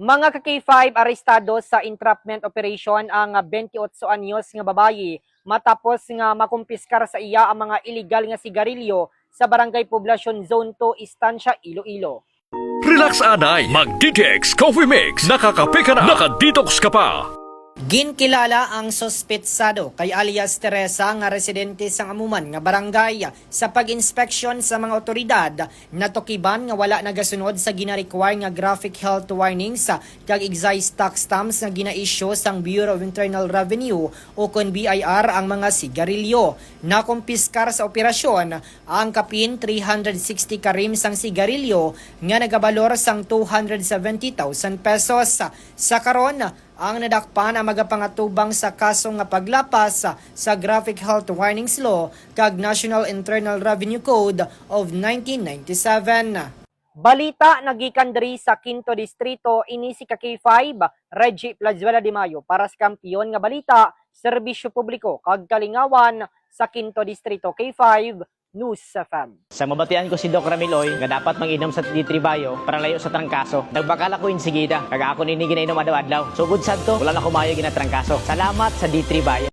Mga ka-K5 arestado sa entrapment operation ang 28 anyos nga babayi matapos nga makumpiskar sa iya ang mga illegal nga sigarilyo sa Barangay Poblacion Zone 2, Estancia, Iloilo. Relax anay, mag-DTX Coffee Mix, nakakape ka na, nakadetox ka pa. Ginkilala ang sospetsado kay alias Teresa nga residente sa amuman nga barangay sa pag-inspeksyon sa mga otoridad natukiban nga wala nagasunod sa gina-require nga graphic health warnings kag excise tax stamps nga gina-issue sang Bureau of Internal Revenue o kon BIR ang mga sigarilyo. Nakumpiskar sa operasyon ang kapin 360 karims ang sigarilyo nga nagabalor sang 270,000 pesos. Sa karon ang nadakpan ang magapangatubang sa kaso nga paglapas sa Graphic Health Warnings Law kag National Internal Revenue Code of 1997. Balita nagikan diri sa Quinto Distrito ini si K5 Reggie Plazuela de Mayo para sa kampiyon nga balita, serbisyo publiko kag kalingawan sa Quinto Distrito. K5 News FM. Sa mabatian ko si Doc Ramiloy nga dapat manginom sa D3 Bayo para layo sa trangkaso. Nagbakala ko insigida, kag ako nini ginainom adlaw-adlaw. Sugod sad to, wala na kumayo ginatrangkaso. Salamat sa D3 Bayo.